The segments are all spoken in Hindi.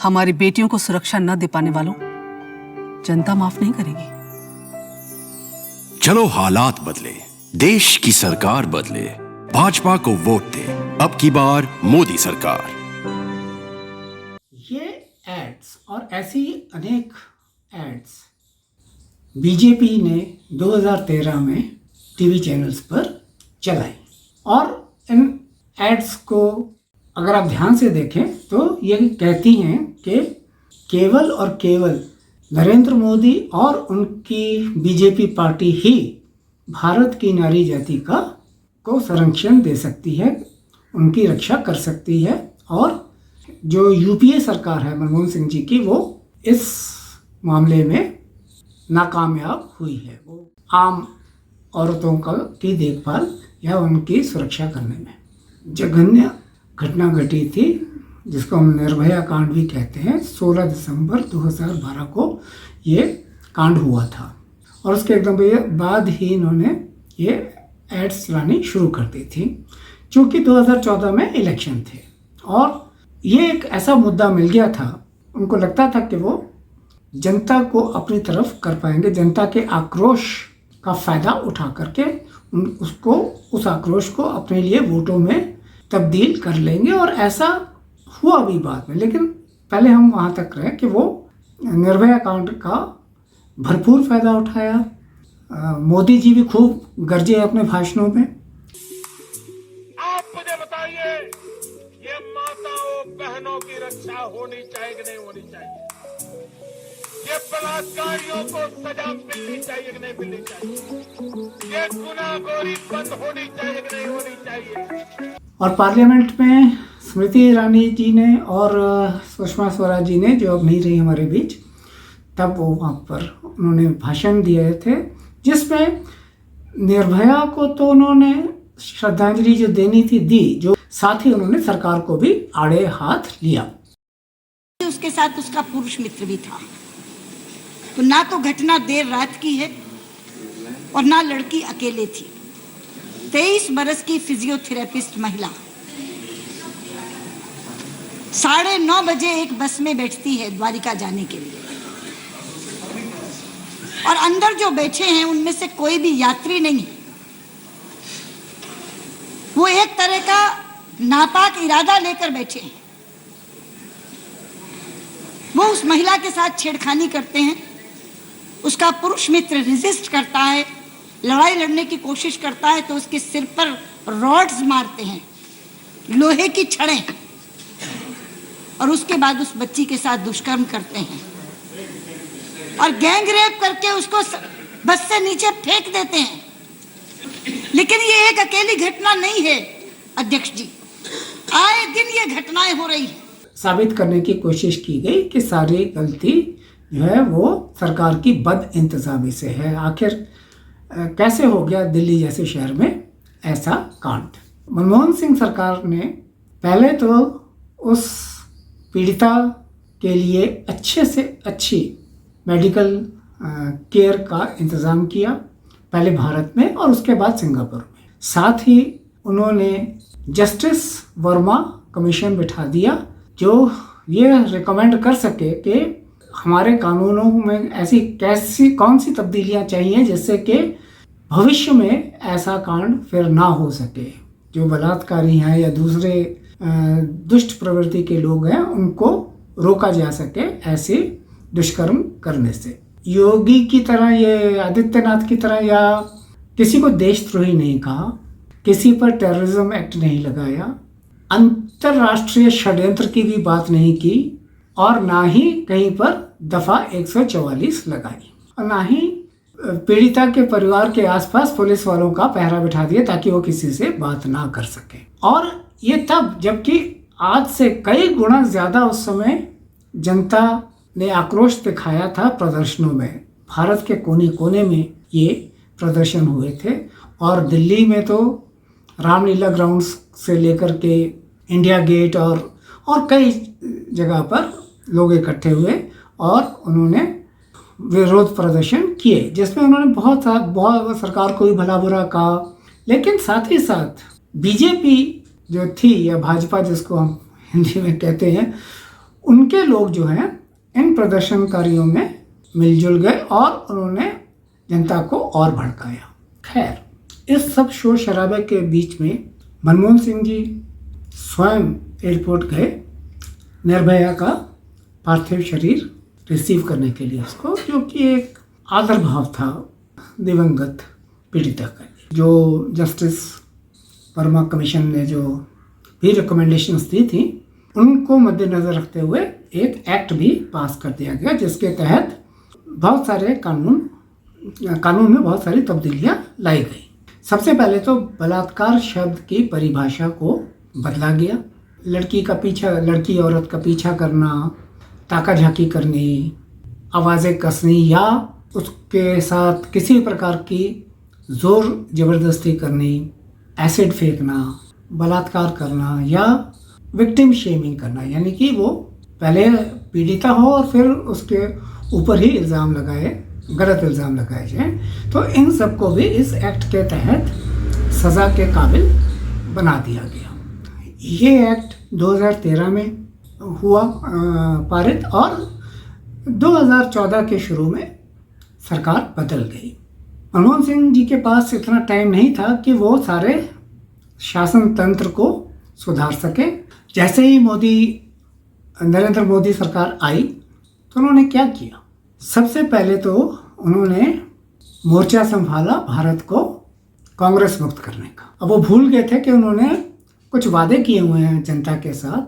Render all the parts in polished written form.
हमारी बेटियों को सुरक्षा न दे पाने वालों जनता माफ नहीं करेगी। चलो हालात बदले, देश की सरकार बदले, भाजपा को वोट दे, अब की बार मोदी सरकार। ये एड्स और ऐसी अनेक एड्स बीजेपी ने 2013 में टीवी चैनल्स पर चलाई और इन एड्स को अगर आप ध्यान से देखें तो ये कहती हैं कि केवल और केवल नरेंद्र मोदी और उनकी बीजेपी पार्टी ही भारत की नारी जाति को संरक्षण दे सकती है, उनकी रक्षा कर सकती है। और जो यूपीए सरकार है मनमोहन सिंह जी की, वो इस मामले में नाकामयाब हुई है। वो आम औरतों की देखभाल या उनकी सुरक्षा करने में जघन्य घटना घटी थी, जिसको हम निर्भया कांड भी कहते हैं। 16 दिसंबर 2012 को ये कांड हुआ था और उसके एकदम बाद ही इन्होंने ये एड्स चलानी शुरू कर दी थी, क्योंकि 2014 में इलेक्शन थे और ये एक ऐसा मुद्दा मिल गया था। उनको लगता था कि वो जनता को अपनी तरफ कर पाएंगे, जनता के आक्रोश का फ़ायदा उठा करके उस आक्रोश को अपने लिए वोटों में तब्दील कर लेंगे। और ऐसा हुआ भी बाद में, लेकिन पहले हम वहाँ तक रहे कि वो निर्भया कांड का भरपूर फ़ायदा उठाया। मोदी जी भी खूब गरजे अपने भाषणों में। आप मुझे बताइए, ये माताओं बहनों की रक्षा होनी चाहिए कि नहीं होनी चाहिए? ये बलात्कारियों को सजा मिलनी चाहिए कि नहीं मिलनी चाहिए? ये गुनाहखोरी बंद होनी चाहिए कि नहीं होनी चाहिए? और पार्लियामेंट में स्मृति ईरानी जी ने और सुषमा स्वराज जी ने, जो अब नहीं रही हमारे बीच, तब वो वहाँ पर उन्होंने भाषण दिए थे, जिसमें निर्भया को तो उन्होंने श्रद्धांजलि जो देनी थी दी, जो साथ ही उन्होंने सरकार को भी आड़े हाथ लिया। उसके साथ उसका पुरुष मित्र भी था। तो ना तो घटना देर रात की है और ना लड़की अकेले थी। 23 बरस की फिजियोथेरेपिस्ट महिला 9:30 बजे एक बस में बैठती है द्वारिका जाने के लिए, और अंदर जो बैठे हैं उनमें से कोई भी यात्री नहीं है। वो एक तरह का नापाक इरादा लेकर बैठे हैं। वो उस महिला के साथ छेड़खानी करते हैं। उसका पुरुष मित्र रेजिस्ट करता है, लड़ाई लड़ने की कोशिश करता है, तो उसके सिर पर रॉड्स मारते हैं, लोहे की छड़ें, और उसके बाद उस बच्ची के साथ दुष्कर्म करते हैं और गैंग रेप करके उसको बस से नीचे फेंक देते हैं। लेकिन ये एक अकेली घटना नहीं है अध्यक्ष जी, आए दिन ये घटनाएं हो रही हैं। साबित करने की कोशिश की गई कि सारी गलती जो है वो सरकार की बद इंतजामी से है। आखिर कैसे हो गया दिल्ली जैसे शहर में ऐसा कांड? मनमोहन सिंह सरकार ने पहले तो उस पीड़िता के लिए अच्छे से अच्छी मेडिकल केयर का इंतज़ाम किया, पहले भारत में और उसके बाद सिंगापुर में। साथ ही उन्होंने जस्टिस वर्मा कमीशन बिठा दिया, जो ये रिकमेंड कर सके कि हमारे कानूनों में ऐसी कौन सी तब्दीलियां चाहिए जिससे कि भविष्य में ऐसा कांड फिर ना हो सके। जो बलात्कारी हैं या दूसरे दुष्ट प्रवृत्ति के लोग हैं, उनको रोका जा सके ऐसे दुष्कर्म करने से। योगी की तरह, ये आदित्यनाथ की तरह, या किसी को देशद्रोही नहीं कहा, किसी पर टेररिज्म एक्ट नहीं लगाया, अंतर्राष्ट्रीय षड्यंत्र की भी बात नहीं की, और ना ही कहीं पर दफा 144 लगाई, और ना ही पीड़िता के परिवार के आसपास पुलिस वालों का पहरा बिठा दिया ताकि वो किसी से बात ना कर सके। और ये तब, जबकि आज से कई गुना ज़्यादा उस समय जनता ने आक्रोश दिखाया था प्रदर्शनों में। भारत के कोने कोने में ये प्रदर्शन हुए थे, और दिल्ली में तो रामलीला ग्राउंड्स से लेकर के इंडिया गेट और कई जगह पर लोग इकट्ठे हुए और उन्होंने विरोध प्रदर्शन किए, जिसमें उन्होंने बहुत सरकार को भी भला बुरा कहा। लेकिन साथ ही साथ बीजेपी जो थी, या भाजपा जिसको हम हिंदी में कहते हैं, उनके लोग जो हैं इन प्रदर्शनकारियों में मिलजुल गए और उन्होंने जनता को और भड़काया। खैर, इस सब शोर शराबे के बीच में मनमोहन सिंह जी स्वयं एयरपोर्ट गए निर्भया का पार्थिव शरीर रिसीव करने के लिए उसको, जो कि एक आदर भाव था दिवंगत पीड़िता का। जो जस्टिस वर्मा कमीशन ने जो भी रिकमेंडेशंस दी थी उनको मद्देनज़र रखते हुए एक एक्ट भी पास कर दिया गया, जिसके तहत बहुत सारे कानून में बहुत सारी तब्दीलियां लाई गई। सबसे पहले तो बलात्कार शब्द की परिभाषा को बदला गया। लड़की औरत का पीछा करना, ताका झाकी करनी, आवाज़ें कसनी या उसके साथ किसी प्रकार की ज़ोर ज़बरदस्ती करनी, एसिड फेंकना, बलात्कार करना या विक्टिम शेमिंग करना, यानी कि वो पहले पीड़िता हो और फिर उसके ऊपर ही गलत इल्ज़ाम लगाए जाए, तो इन सबको भी इस एक्ट के तहत सज़ा के काबिल बना दिया गया। ये एक्ट 2013 में हुआ पारित और 2014 के शुरू में सरकार बदल गई। मनमोहन सिंह जी के पास इतना टाइम नहीं था कि वो सारे शासन तंत्र को सुधार सके। जैसे ही नरेंद्र मोदी सरकार आई तो उन्होंने क्या किया? सबसे पहले तो उन्होंने मोर्चा संभाला भारत को कांग्रेस मुक्त करने का। अब वो भूल गए थे कि उन्होंने कुछ वादे किए हुए हैं जनता के साथ,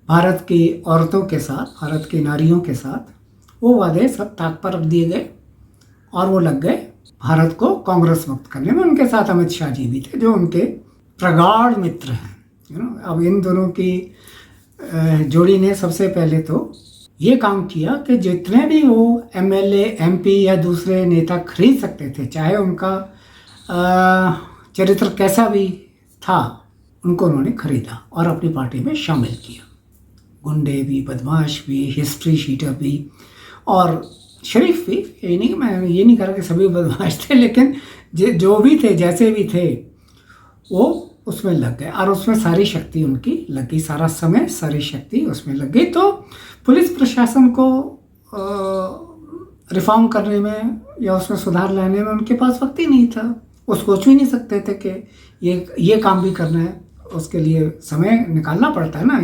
भारत की औरतों के साथ, भारत की नारियों के साथ। वो वादे सब ताक पर रख दिए गए और वो लग गए भारत को कांग्रेस मुक्त करने में। उनके साथ अमित शाह जी भी थे, जो उनके प्रगाढ़ मित्र हैं। अब इन दोनों की जोड़ी ने सबसे पहले तो ये काम किया कि जितने भी वो एमएलए, एमपी या दूसरे नेता खरीद सकते थे, चाहे उनका चरित्र कैसा भी था, उनको उन्होंने खरीदा और अपनी पार्टी में शामिल किया। गुंडे भी, बदमाश भी, हिस्ट्री शीटर भी और शरीफ भी। मैं ये नहीं कह रहा कि सभी बदमाश थे, लेकिन जो भी थे, जैसे भी थे, वो उसमें लग गए और उसमें सारी शक्ति उनकी लग गई, सारा समय, सारी शक्ति उसमें लग गई। तो पुलिस प्रशासन को रिफॉर्म करने में या उसमें सुधार लाने में उनके पास वक्त ही नहीं था। वो सोच भी नहीं सकते थे कि ये काम भी करना है, उसके लिए समय निकालना पड़ता है ना।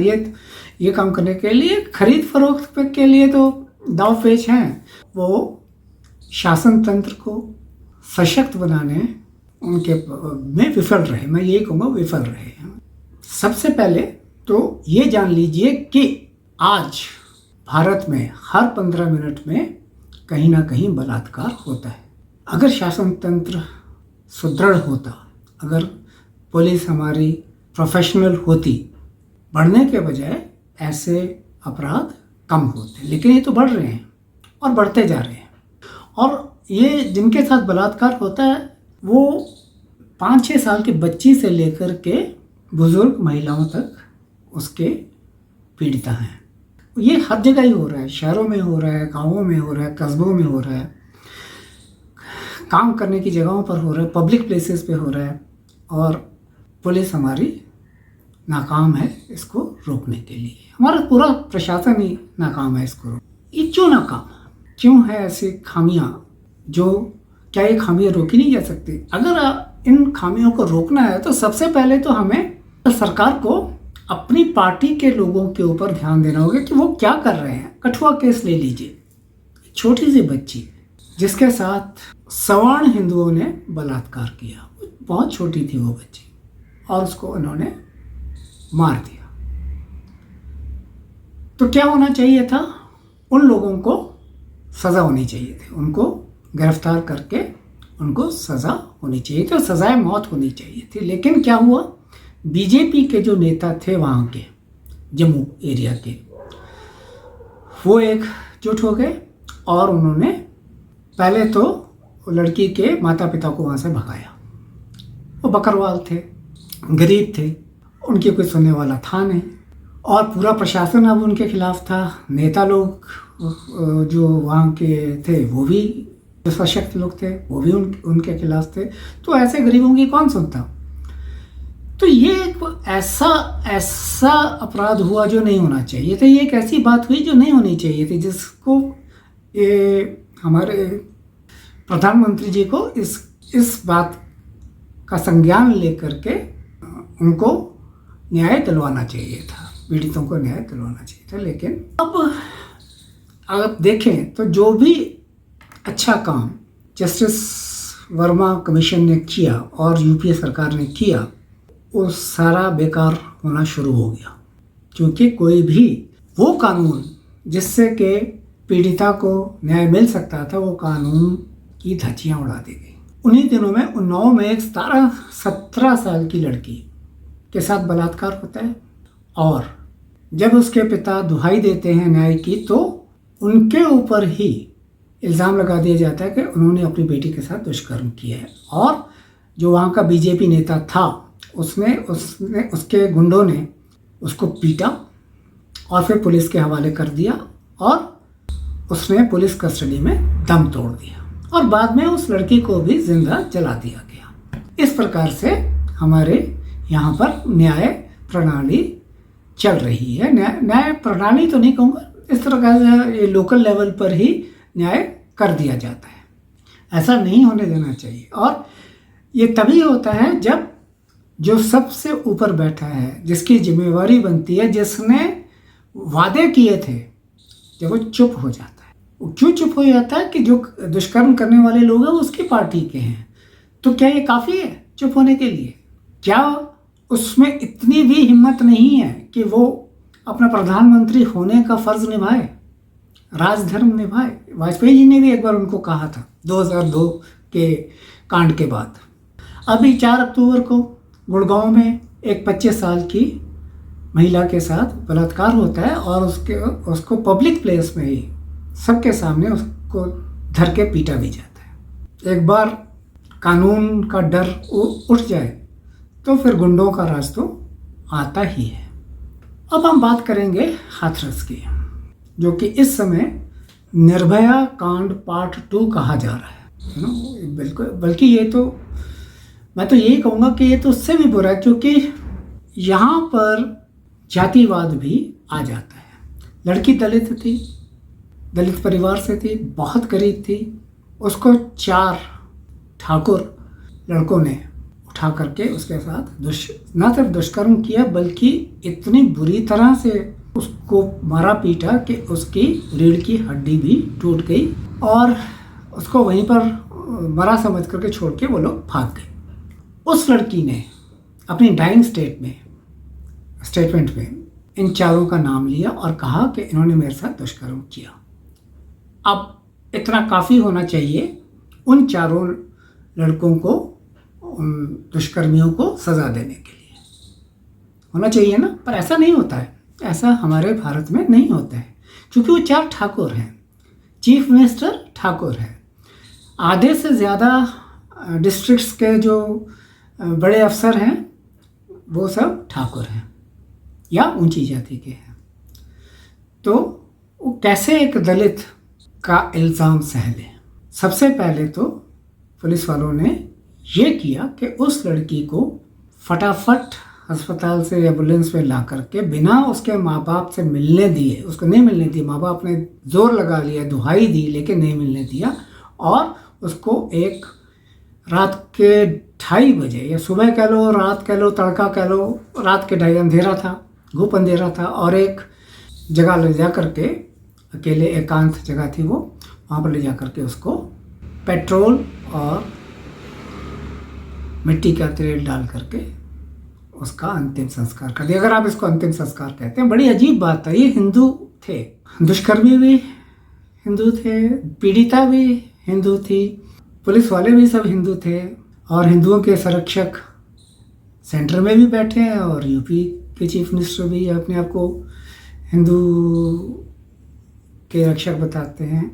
ये काम करने के लिए खरीद फरोख्त के लिए तो दाव पेच हैं। वो शासन तंत्र को सशक्त बनाने उनके में विफल रहे। मैं यही कहूँगा, विफल रहे। सबसे पहले तो ये जान लीजिए कि आज भारत में हर 15 मिनट में कहीं ना कहीं बलात्कार होता है। अगर शासन तंत्र सुदृढ़ होता, अगर पुलिस हमारी प्रोफेशनल होती, बढ़ने के बजाय ऐसे अपराध कम होते। लेकिन ये तो बढ़ रहे हैं और बढ़ते जा रहे हैं। और ये जिनके साथ बलात्कार होता है वो 5-6 साल की बच्ची से लेकर के बुजुर्ग महिलाओं तक उसके पीड़िता हैं। ये हर जगह ही हो रहा है, शहरों में हो रहा है, गाँवों में हो रहा है, कस्बों में हो रहा है, काम करने की जगहों पर हो रहा है, पब्लिक प्लेसेस पे हो रहा है। और पुलिस हमारी नाकाम है इसको रोकने के लिए। हमारा पूरा प्रशासन ही नाकाम है इसको। ये क्यों नाकाम, क्यों है ऐसी खामियां? क्या ये खामियां रोकी नहीं जा सकती? अगर इन खामियों को रोकना है तो सबसे पहले तो हमें सरकार को अपनी पार्टी के लोगों के ऊपर ध्यान देना होगा कि वो क्या कर रहे हैं। कठुआ केस ले लीजिए, छोटी सी बच्ची जिसके साथ सवर्ण हिंदुओं ने बलात्कार किया, बहुत छोटी थी वो बच्ची, और उसको उन्होंने मार दिया। तो क्या होना चाहिए था? उन लोगों को सज़ा होनी चाहिए थी, उनको गिरफ्तार करके उनको सज़ा होनी चाहिए थी और सज़ाए मौत होनी चाहिए थी। लेकिन क्या हुआ, बीजेपी के जो नेता थे वहाँ के जम्मू एरिया के, वो एकजुट हो गए और उन्होंने पहले तो लड़की के माता पिता को वहाँ से भगाया। वो बकरवाल थे, गरीब थे, उनकी कोई सुनने वाला था नहीं और पूरा प्रशासन अब उनके खिलाफ था। नेता लोग जो वहाँ के थे वो भी जो सशक्त लोग थे वो भी उनके खिलाफ थे। तो ऐसे गरीबों की कौन सुनता? तो ये एक ऐसा अपराध हुआ जो नहीं होना चाहिए था। ये एक ऐसी बात हुई जो नहीं होनी चाहिए थी, जिसको ये हमारे प्रधानमंत्री जी को इस बात का संज्ञान लेकर के उनको न्याय दिलवाना चाहिए था, पीड़ितों को न्याय दिलवाना चाहिए था। लेकिन अब आप देखें तो जो भी अच्छा काम जस्टिस वर्मा कमीशन ने किया और यूपीए सरकार ने किया, वो सारा बेकार होना शुरू हो गया, क्योंकि कोई भी वो कानून जिससे कि पीड़िता को न्याय मिल सकता था, वो कानून की धज्जियां उड़ा दी गई। उन्हीं दिनों में उन्नाव में एक 17 साल की लड़की के साथ बलात्कार होता है, और जब उसके पिता दुहाई देते हैं न्याय की, तो उनके ऊपर ही इल्ज़ाम लगा दिया जाता है कि उन्होंने अपनी बेटी के साथ दुष्कर्म किया है। और जो वहाँ का बीजेपी नेता था, उसके गुंडों ने उसको पीटा और फिर पुलिस के हवाले कर दिया, और उसने पुलिस कस्टडी में दम तोड़ दिया, और बाद में उस लड़की को भी जिंदा जला दिया गया। इस प्रकार से हमारे यहाँ पर न्याय प्रणाली चल रही है। न्याय प्रणाली तो नहीं कहूँगा, इस तरह का ये लोकल लेवल पर ही न्याय कर दिया जाता है। ऐसा नहीं होने देना चाहिए, और ये तभी होता है जब जो सबसे ऊपर बैठा है, जिसकी जिम्मेवारी बनती है, जिसने वादे किए थे, जब वो चुप हो जाता है। वो क्यों चुप हो जाता है? कि जो दुष्कर्म करने वाले लोग हैं वो उसकी पार्टी के हैं। तो क्या ये काफ़ी है चुप होने के लिए? क्या उसमें इतनी भी हिम्मत नहीं है कि वो अपना प्रधानमंत्री होने का फर्ज निभाए, राजधर्म निभाए? वाजपेयी जी ने भी एक बार उनको कहा था 2002 के कांड के बाद। अभी 4 अक्टूबर को गुड़गांव में एक 25 साल की महिला के साथ बलात्कार होता है, और उसको पब्लिक प्लेस में ही सबके सामने उसको धर के पीटा भी जाता है। एक बार कानून का डर उठ जाए तो फिर गुंडों का राज तो आता ही है। अब हम बात करेंगे हाथरस की, जो कि इस समय निर्भया कांड पार्ट 2 कहा जा रहा है। बिल्कुल, बल्कि ये तो मैं तो यही कहूँगा कि ये तो उससे भी बुरा है, क्योंकि यहाँ पर जातिवाद भी आ जाता है। लड़की दलित थी, दलित परिवार से थी, बहुत गरीब थी। उसको 4 ठाकुर लड़कों ने उठा करके उसके साथ न सिर्फ दुष्कर्म किया, बल्कि इतनी बुरी तरह से उसको मारा पीटा कि उसकी रीढ़ की हड्डी भी टूट गई, और उसको वहीं पर मरा समझ करके छोड़ के वो लोग भाग गए। उस लड़की ने अपनी डाइंग स्टेटमेंट में इन 4 का नाम लिया और कहा कि इन्होंने मेरे साथ दुष्कर्म किया। अब इतना काफ़ी होना चाहिए उन 4 लड़कों को, उन दुष्कर्मियों को सज़ा देने के लिए होना चाहिए ना, पर ऐसा नहीं होता है। ऐसा हमारे भारत में नहीं होता है, क्योंकि वो 4 ठाकुर हैं। चीफ मिनिस्टर ठाकुर है, आधे से ज़्यादा डिस्ट्रिक्ट्स के जो बड़े अफसर हैं वो सब ठाकुर हैं या ऊंची जाति के हैं। तो वो कैसे एक दलित का इल्ज़ाम सह लें? सबसे पहले तो पुलिस वालों ने ये किया कि उस लड़की को फटाफट अस्पताल से एम्बुलेंस में ला करके बिना उसके माँ बाप से मिलने दिए, उसको नहीं मिलने दिया, माँ बाप ने जोर लगा लिया, दुहाई दी, लेकिन नहीं मिलने दिया, और उसको एक रात के 2:30 बजे, या सुबह कह लो, रात कह लो, तड़का कह लो, रात के 2:30 अंधेरा था, घूप अंधेरा था, और एक जगह ले जा करके, अकेले एकांत जगह थी वो, वहाँ पर ले जा करके उसको पेट्रोल और मिट्टी का तेल डाल करके उसका अंतिम संस्कार कर दिया। अगर आप इसको अंतिम संस्कार कहते हैं, बड़ी अजीब बात है। ये हिंदू थे, दुष्कर्मी भी हिंदू थे, पीड़िता भी हिंदू थी, पुलिस वाले भी सब हिंदू थे, और हिंदुओं के संरक्षक सेंटर में भी बैठे हैं, और यूपी के चीफ मिनिस्टर भी अपने आप को हिंदू के रक्षक बताते हैं।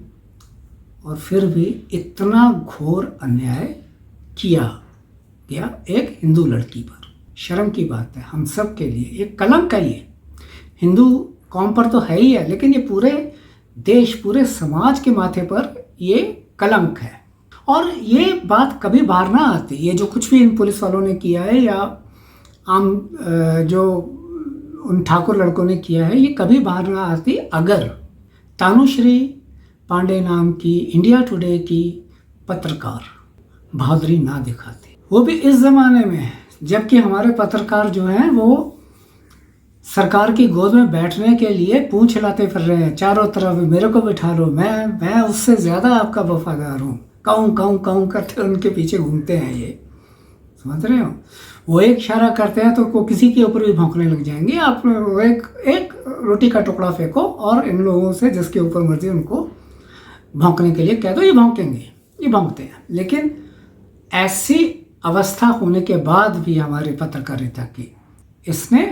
और फिर भी इतना घोर अन्याय किया गया एक हिंदू लड़की पर। शर्म की बात है हम सब के लिए, एक कलंक है ये। हिंदू कौम पर तो है ही है, लेकिन ये पूरे देश, पूरे समाज के माथे पर ये कलंक है। और ये बात कभी बाहर ना आती, ये जो कुछ भी इन पुलिस वालों ने किया है या आम जो उन ठाकुर लड़कों ने किया है, ये कभी बाहर ना आती अगर तानुश्री पांडे नाम की इंडिया टुडे की पत्रकार बहादुरी ना दिखाती, वो भी इस ज़माने में जबकि हमारे पत्रकार जो हैं वो सरकार की गोद में बैठने के लिए पूंछ हिलाते फिर रहे हैं चारों तरफ, मेरे को बिठा लो, मैं उससे ज़्यादा आपका वफादार हूँ, काऊँ काऊँ काऊँ करते उनके पीछे घूमते हैं। ये समझ रहे हो, वो एक इशारा करते हैं तो वो किसी के ऊपर भी भौंकने लग जाएंगे। आप एक रोटी का टुकड़ा फेंको और इन लोगों से जिसके ऊपर मर्जी उनको भौंकने के लिए कह दो, ये भौंकेंगे, ये भौंकते हैं। लेकिन ऐसी अवस्था होने के बाद भी हमारी पत्रकारिता की इसने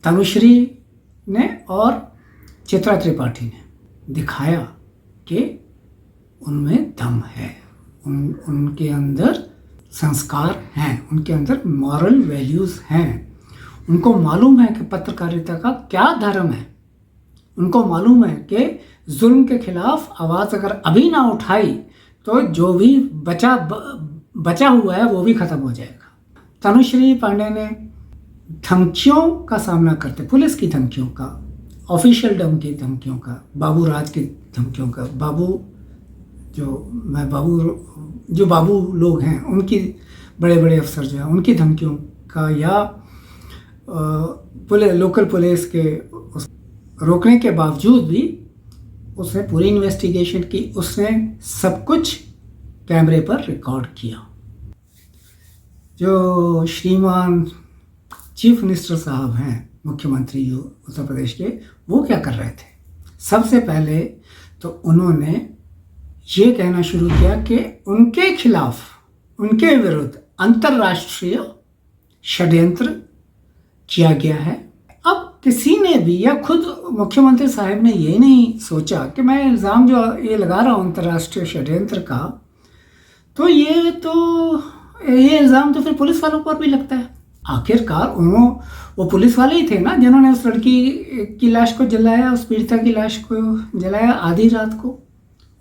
तनुश्री ने और चित्रा त्रिपाठी ने दिखाया कि उनमें दम है, उनके अंदर संस्कार हैं, उनके अंदर मॉरल वैल्यूज़ हैं। उनको मालूम है कि पत्रकारिता का क्या धर्म है, उनको मालूम है कि जुल्म के खिलाफ आवाज़ अगर अभी ना उठाई तो जो भी बचा हुआ है वो भी ख़त्म हो जाएगा। तनुश्री पांडे ने धमकियों का सामना करते, पुलिस की धमकियों का, ऑफिशियल डम की धमकियों का, बाबू राज की धमकियों का, जो बाबू लोग हैं उनकी, बड़े बड़े अफसर जो हैं उनकी धमकियों का, या लोकल पुलिस के रोकने के बावजूद भी उसने पूरी इन्वेस्टिगेशन की, उसने सब कुछ कैमरे पर रिकॉर्ड किया। जो श्रीमान चीफ मिनिस्टर साहब हैं, मुख्यमंत्री जो उत्तर प्रदेश के, वो क्या कर रहे थे? सबसे पहले तो उन्होंने ये कहना शुरू किया कि उनके खिलाफ, उनके विरुद्ध अंतर्राष्ट्रीय षड्यंत्र किया गया है। अब किसी ने भी, या खुद मुख्यमंत्री साहब ने ये नहीं सोचा कि मैं इल्ज़ाम जो ये लगा रहा हूँ अंतर्राष्ट्रीय षड्यंत्र का, तो ये इल्ज़ाम तो फिर पुलिस वालों पर भी लगता है। आखिरकार वो पुलिस वाले ही थे ना जिन्होंने उस लड़की की लाश को जलाया, उस पीड़िता की लाश को जलाया आधी रात को।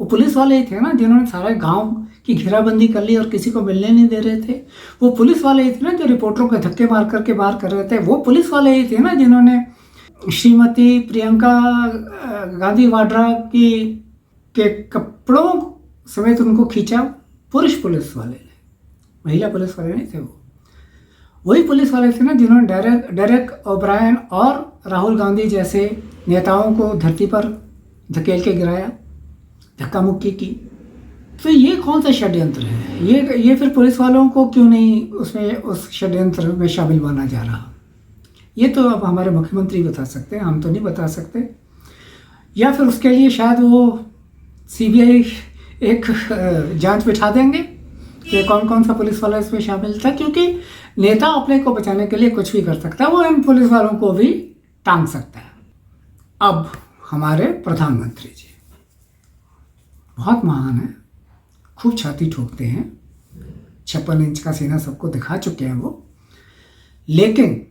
वो पुलिस वाले ही थे ना जिन्होंने सारे गांव की घेराबंदी कर ली और किसी को मिलने नहीं दे रहे थे। वो पुलिस वाले ही थे ना जो रिपोर्टरों के धक्के मार करके बाहर कर रहे थे। वो पुलिस वाले ही थे ना जिन्होंने श्रीमती प्रियंका गांधी वाड्रा के कपड़ों समेत उनको खींचा। पुरुष पुलिस वाले, महिला पुलिस वाले नहीं थे। वो वही पुलिस वाले थे ना जिन्होंने डेरेक ओब्रायन और राहुल गांधी जैसे नेताओं को धरती पर धकेल के गिराया, धक्का मुक्की की। तो ये कौन सा षड्यंत्र है? ये फिर पुलिस वालों को क्यों नहीं उस षड्यंत्र में शामिल माना जा रहा? ये तो अब हमारे मुख्यमंत्री बता सकते हैं, हम तो नहीं बता सकते। या फिर उसके लिए शायद वो सीबीआई एक जांच बिठा देंगे कि कौन कौन सा पुलिस वाला इसमें शामिल था, क्योंकि नेता अपने को बचाने के लिए कुछ भी कर सकता है, वो इन पुलिस वालों को भी टांग सकता है। अब हमारे प्रधानमंत्री जी बहुत महान हैं, खूब छाती ठोकते हैं, 56 इंच का सीना सबको दिखा चुके हैं वो, लेकिन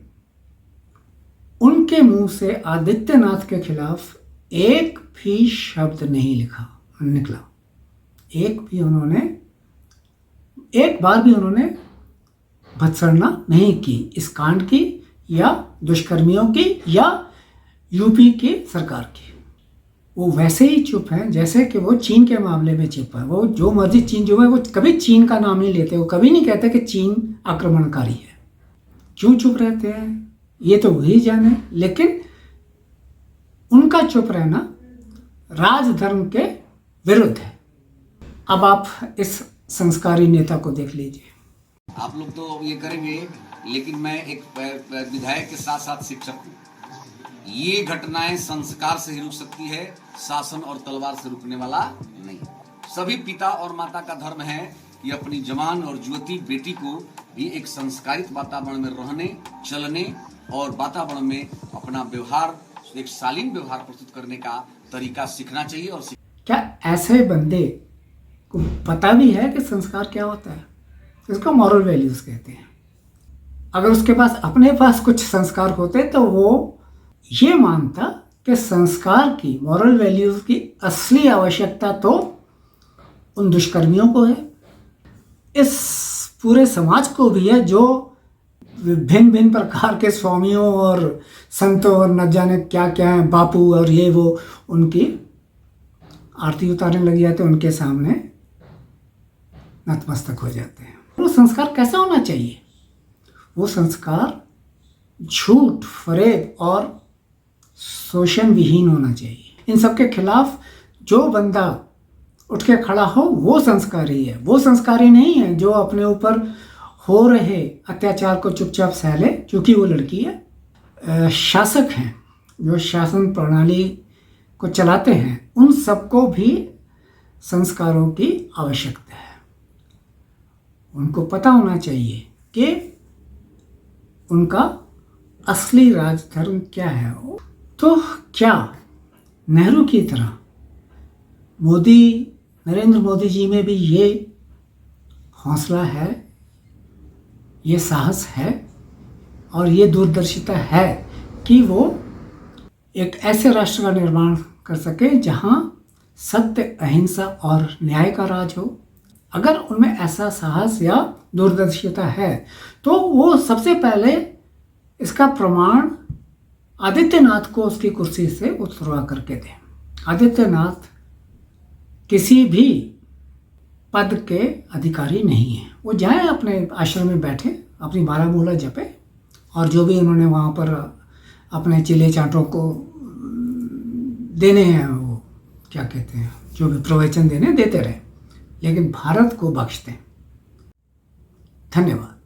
उनके मुंह से आदित्यनाथ के खिलाफ एक भी शब्द नहीं निकला। एक बार भी उन्होंने भत्सना नहीं की इस कांड की, या दुष्कर्मियों की, या यूपी की सरकार की। वो वैसे ही चुप हैं जैसे कि वो चीन के मामले में चुप है। वो जो मर्जी चीन जो है, वो कभी चीन का नाम नहीं लेते, वो कभी नहीं कहते कि चीन आक्रमणकारी है। क्यों चुप रहते हैं ये तो वही जाने, लेकिन उनका चुप रहना राजधर्म के विरुद्ध है। अब आप इस संस्कारी नेता को देख लीजिए। आप लोग तो ये करेंगे, लेकिन मैं एक विधायक के साथ साथ शिक्षक हूँ। ये घटनाएं संस्कार से ही रुक सकती है, शासन और तलवार से रुकने वाला नहीं। सभी पिता और माता का धर्म है कि अपनी जवान और युवती बेटी को भी एक संस्कारित वातावरण में रहने, चलने और वातावरण में अपना व्यवहार, एक शालीन व्यवहार प्रस्तुत करने का तरीका सीखना चाहिए। और क्या ऐसे बंदे को पता भी है कि संस्कार क्या होता है? इसको मॉरल वैल्यूज कहते हैं। अगर उसके पास अपने पास कुछ संस्कार होते तो वो ये मानता कि संस्कार की, मॉरल वैल्यूज की असली आवश्यकता तो उन दुष्कर्मियों को है, इस पूरे समाज को भी है जो भिन्न भिन्न प्रकार के स्वामियों और संतों और न जाने क्या क्या है, बापू और ये वो, उनकी आरती उतारने लग जाते, उनके सामने नतमस्तक हो जाते हैं। वो संस्कार कैसा होना चाहिए? वो संस्कार झूठ, फरेब और शोषण विहीन होना चाहिए। इन सब के खिलाफ जो बंदा उठ के खड़ा हो वो संस्कारी है। वो संस्कारी नहीं है जो अपने ऊपर हो रहे अत्याचार को चुपचाप सह ले, क्योंकि वो लड़की है। शासक हैं जो शासन प्रणाली को चलाते हैं, उन सबको भी संस्कारों की आवश्यकता है। उनको पता होना चाहिए कि उनका असली राजधर्म क्या है। तो क्या नेहरू की तरह नरेंद्र मोदी जी में भी ये हौसला है, ये साहस है और ये दूरदर्शिता है कि वो एक ऐसे राष्ट्र का निर्माण कर सके जहाँ सत्य, अहिंसा और न्याय का राज हो? अगर उनमें ऐसा साहस या दूरदर्शिता है तो वो सबसे पहले इसका प्रमाण आदित्यनाथ को उसकी कुर्सी से उतरवा करके दें। आदित्यनाथ किसी भी पद के अधिकारी नहीं है। वो जाए अपने आश्रम में बैठे, अपनी 12 मूला जपे और जो भी उन्होंने वहाँ पर अपने चिल्ले चाटों को देने हैं, वो क्या कहते हैं, जो भी प्रवचन देने देते रहे, लेकिन भारत को बख्श दें। धन्यवाद।